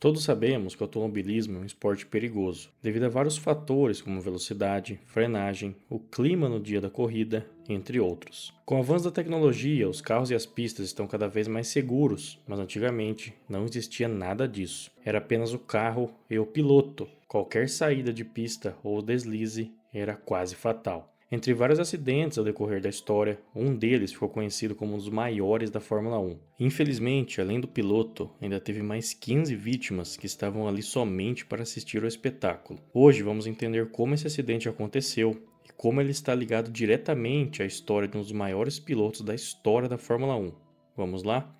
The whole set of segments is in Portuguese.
Todos sabemos que o automobilismo é um esporte perigoso, devido a vários fatores como velocidade, frenagem, o clima no dia da corrida, entre outros. Com o avanço da tecnologia, os carros e as pistas estão cada vez mais seguros, mas antigamente não existia nada disso. Era apenas o carro e o piloto. Qualquer saída de pista ou deslize era quase fatal. Entre vários acidentes ao decorrer da história, um deles ficou conhecido como um dos maiores da Fórmula 1. Infelizmente, além do piloto, ainda teve mais 15 vítimas que estavam ali somente para assistir ao espetáculo. Hoje vamos entender como esse acidente aconteceu e como ele está ligado diretamente à história de um dos maiores pilotos da história da Fórmula 1. Vamos lá?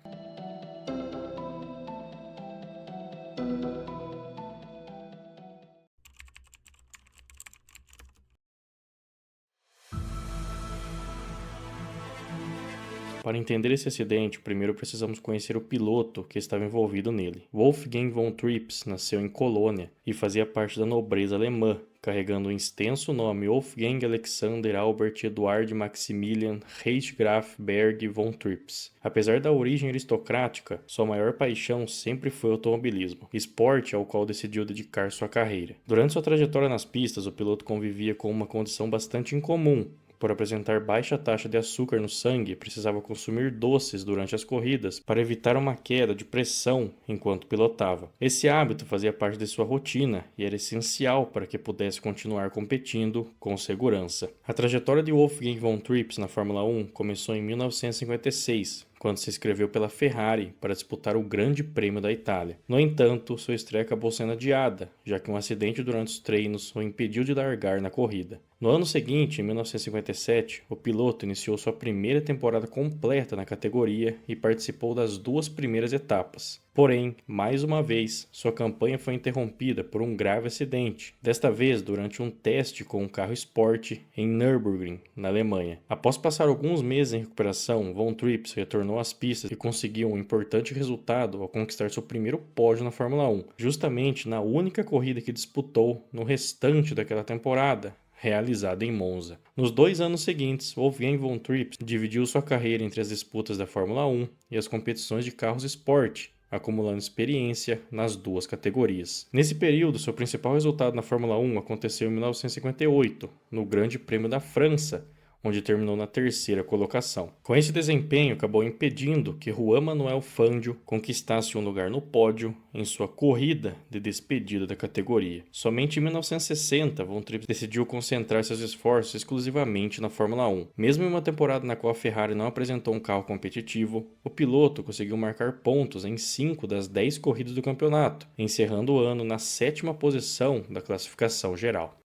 Para entender esse acidente, primeiro precisamos conhecer o piloto que estava envolvido nele. Wolfgang von Trips nasceu em Colônia e fazia parte da nobreza alemã, carregando o extenso nome Wolfgang Alexander Albert Eduard Maximilian Reichsgraf Berg von Trips. Apesar da origem aristocrática, sua maior paixão sempre foi o automobilismo, esporte ao qual decidiu dedicar sua carreira. Durante sua trajetória nas pistas, o piloto convivia com uma condição bastante incomum. Por apresentar baixa taxa de açúcar no sangue, precisava consumir doces durante as corridas para evitar uma queda de pressão enquanto pilotava. Esse hábito fazia parte de sua rotina e era essencial para que pudesse continuar competindo com segurança. A trajetória de Wolfgang von Trips na Fórmula 1 começou em 1956, quando se inscreveu pela Ferrari para disputar o Grande Prêmio da Itália. No entanto, sua estreia acabou sendo adiada, já que um acidente durante os treinos o impediu de largar na corrida. No ano seguinte, em 1957, o piloto iniciou sua primeira temporada completa na categoria e participou das duas primeiras etapas. Porém, mais uma vez, sua campanha foi interrompida por um grave acidente, desta vez durante um teste com um carro esporte em Nürburgring, na Alemanha. Após passar alguns meses em recuperação, Von Trips retornou às pistas e conseguiu um importante resultado ao conquistar seu primeiro pódio na Fórmula 1, justamente na única corrida que disputou no restante daquela temporada, realizada em Monza. Nos 2 anos seguintes, Wolfgang von Trips dividiu sua carreira entre as disputas da Fórmula 1 e as competições de carros esporte, acumulando experiência nas duas categorias. Nesse período, seu principal resultado na Fórmula 1 aconteceu em 1958, no Grande Prêmio da França, onde terminou na terceira colocação. Com esse desempenho, acabou impedindo que Juan Manuel Fangio conquistasse um lugar no pódio em sua corrida de despedida da categoria. Somente em 1960, Von Trips decidiu concentrar seus esforços exclusivamente na Fórmula 1. Mesmo em uma temporada na qual a Ferrari não apresentou um carro competitivo, o piloto conseguiu marcar pontos em 5 das 10 corridas do campeonato, encerrando o ano na 7ª posição da classificação geral.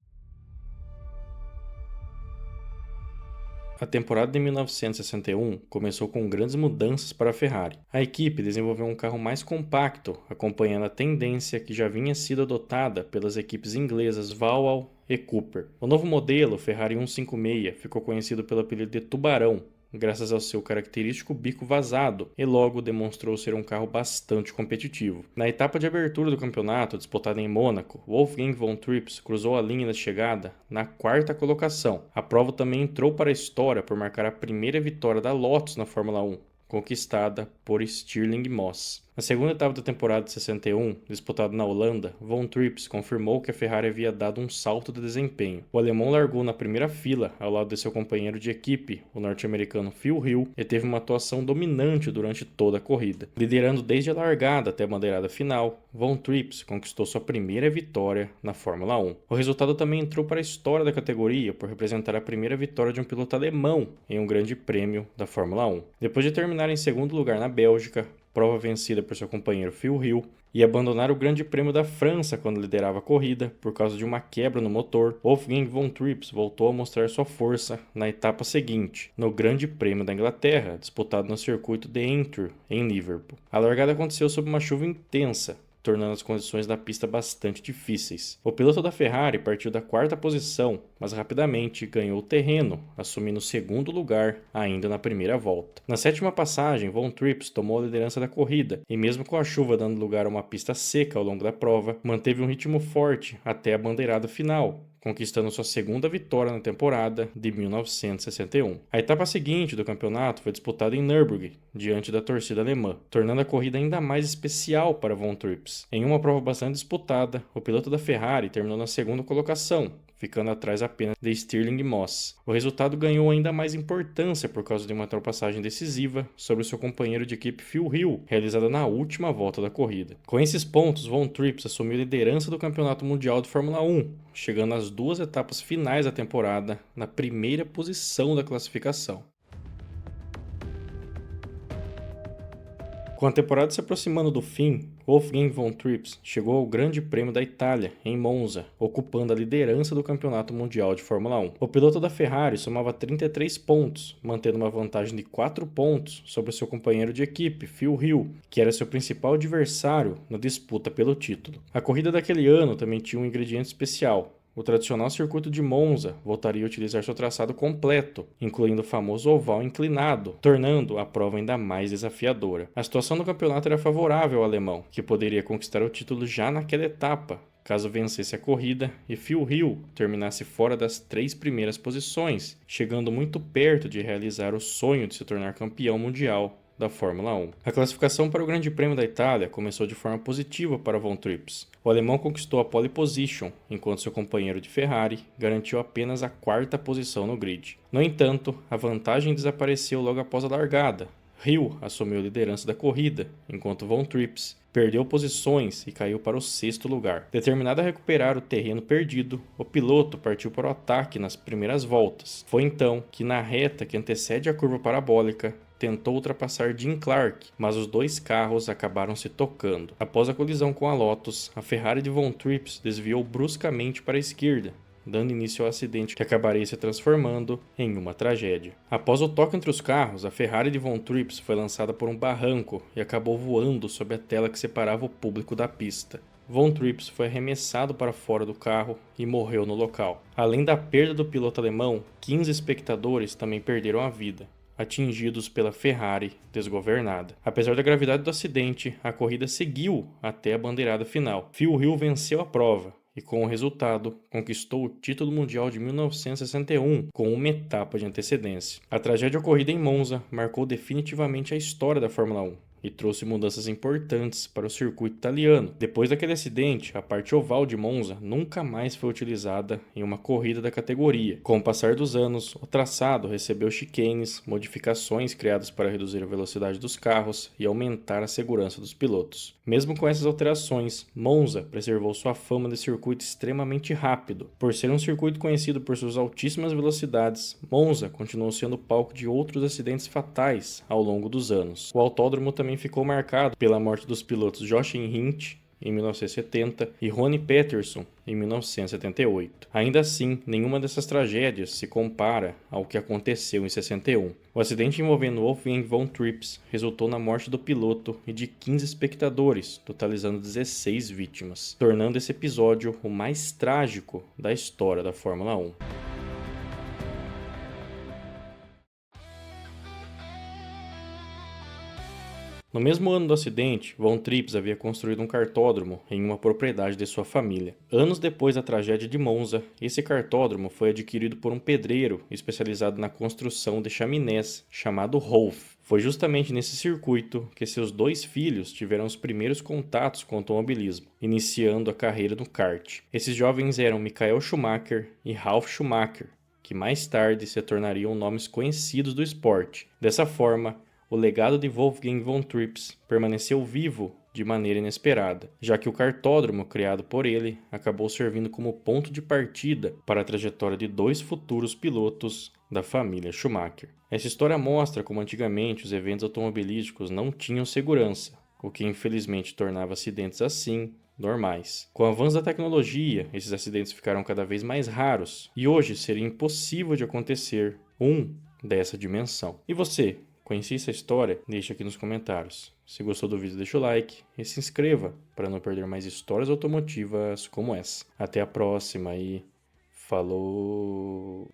A temporada de 1961 começou com grandes mudanças para a Ferrari. A equipe desenvolveu um carro mais compacto, acompanhando a tendência que já vinha sido adotada pelas equipes inglesas Vauxhall e Cooper. O novo modelo, o Ferrari 156, ficou conhecido pelo apelido de Tubarão, graças ao seu característico bico vazado, e logo demonstrou ser um carro bastante competitivo. Na etapa de abertura do campeonato, disputada em Mônaco, Wolfgang von Trips cruzou a linha de chegada na 4ª colocação. A prova também entrou para a história por marcar a primeira vitória da Lotus na Fórmula 1, conquistada por Stirling Moss. Na segunda etapa da temporada de 61, disputada na Holanda, Von Trips confirmou que a Ferrari havia dado um salto de desempenho. O alemão largou na primeira fila, ao lado de seu companheiro de equipe, o norte-americano Phil Hill, e teve uma atuação dominante durante toda a corrida. Liderando desde a largada até a bandeirada final, Von Trips conquistou sua primeira vitória na Fórmula 1. O resultado também entrou para a história da categoria por representar a primeira vitória de um piloto alemão em um grande prêmio da Fórmula 1. Depois de terminar em segundo lugar na Bélgica, prova vencida por seu companheiro Phil Hill, e abandonar o Grande Prêmio da França quando liderava a corrida por causa de uma quebra no motor, Wolfgang von Trips voltou a mostrar sua força na etapa seguinte, no Grande Prêmio da Inglaterra, disputado no circuito de Aintree, em Liverpool. A largada aconteceu sob uma chuva intensa, tornando as condições da pista bastante difíceis. O piloto da Ferrari partiu da 4ª posição mas rapidamente ganhou terreno, assumindo o segundo lugar ainda na primeira volta. Na sétima passagem, Von Trips tomou a liderança da corrida e, mesmo com a chuva dando lugar a uma pista seca ao longo da prova, manteve um ritmo forte até a bandeirada final, conquistando sua segunda vitória na temporada de 1961. A etapa seguinte do campeonato foi disputada em Nürburgring, diante da torcida alemã, tornando a corrida ainda mais especial para Von Trips. Em uma prova bastante disputada, o piloto da Ferrari terminou na segunda colocação, ficando atrás apenas de Stirling Moss. O resultado ganhou ainda mais importância por causa de uma ultrapassagem decisiva sobre seu companheiro de equipe Phil Hill, realizada na última volta da corrida. Com esses pontos, Von Trips assumiu a liderança do Campeonato Mundial de Fórmula 1, chegando às duas etapas finais da temporada na primeira posição da classificação. Com a temporada se aproximando do fim, Wolfgang Von Trips chegou ao Grande Prêmio da Itália, em Monza, ocupando a liderança do Campeonato Mundial de Fórmula 1. O piloto da Ferrari somava 33 pontos, mantendo uma vantagem de 4 pontos sobre seu companheiro de equipe, Phil Hill, que era seu principal adversário na disputa pelo título. A corrida daquele ano também tinha um ingrediente especial. O tradicional circuito de Monza voltaria a utilizar seu traçado completo, incluindo o famoso oval inclinado, tornando a prova ainda mais desafiadora. A situação do campeonato era favorável ao alemão, que poderia conquistar o título já naquela etapa, caso vencesse a corrida e Phil Hill terminasse fora das 3 primeiras posições, chegando muito perto de realizar o sonho de se tornar campeão mundial da Fórmula 1. A classificação para o Grande Prêmio da Itália começou de forma positiva para Von Trips. O alemão conquistou a pole position, enquanto seu companheiro de Ferrari garantiu apenas a 4ª posição no grid. No entanto, a vantagem desapareceu logo após a largada. Hill assumiu a liderança da corrida, enquanto Von Trips perdeu posições e caiu para o 6º lugar. Determinado a recuperar o terreno perdido, o piloto partiu para o ataque nas primeiras voltas. Foi então que, na reta que antecede a curva parabólica, tentou ultrapassar Jim Clark, mas os dois carros acabaram se tocando. Após a colisão com a Lotus, a Ferrari de Von Trips desviou bruscamente para a esquerda, dando início ao acidente que acabaria se transformando em uma tragédia. Após o toque entre os carros, a Ferrari de Von Trips foi lançada por um barranco e acabou voando sob a tela que separava o público da pista. Von Trips foi arremessado para fora do carro e morreu no local. Além da perda do piloto alemão, 15 espectadores também perderam a vida, atingidos pela Ferrari desgovernada. Apesar da gravidade do acidente, a corrida seguiu até a bandeirada final. Phil Hill venceu a prova e, com o resultado, conquistou o título mundial de 1961 com uma etapa de antecedência. A tragédia ocorrida em Monza marcou definitivamente a história da Fórmula 1. E trouxe mudanças importantes para o circuito italiano. Depois daquele acidente, a parte oval de Monza nunca mais foi utilizada em uma corrida da categoria. Com o passar dos anos, o traçado recebeu chicanes, modificações criadas para reduzir a velocidade dos carros e aumentar a segurança dos pilotos. Mesmo com essas alterações, Monza preservou sua fama de circuito extremamente rápido. Por ser um circuito conhecido por suas altíssimas velocidades, Monza continuou sendo palco de outros acidentes fatais ao longo dos anos. O autódromo também ficou marcado pela morte dos pilotos Jochen Rindt em 1970 e Ronnie Peterson em 1978. Ainda assim, nenhuma dessas tragédias se compara ao que aconteceu em 61. O acidente envolvendo Wolfgang Von Trips resultou na morte do piloto e de 15 espectadores, totalizando 16 vítimas, tornando esse episódio o mais trágico da história da Fórmula 1. No mesmo ano do acidente, Von Trips havia construído um kartódromo em uma propriedade de sua família. Anos depois da tragédia de Monza, esse kartódromo foi adquirido por um pedreiro especializado na construção de chaminés chamado Rolf. Foi justamente nesse circuito que seus 2 filhos tiveram os primeiros contatos com o automobilismo, iniciando a carreira no kart. Esses jovens eram Michael Schumacher e Ralf Schumacher, que mais tarde se tornariam nomes conhecidos do esporte. Dessa forma, o legado de Wolfgang Von Trips permaneceu vivo de maneira inesperada, já que o kartódromo criado por ele acabou servindo como ponto de partida para a trajetória de 2 futuros pilotos da família Schumacher. Essa história mostra como antigamente os eventos automobilísticos não tinham segurança, o que infelizmente tornava acidentes assim normais. Com o avanço da tecnologia, esses acidentes ficaram cada vez mais raros e hoje seria impossível de acontecer um dessa dimensão. E você? Conheci essa história? Deixa aqui nos comentários. Se gostou do vídeo, deixa o like e se inscreva para não perder mais histórias automotivas como essa. Até a próxima e Falou.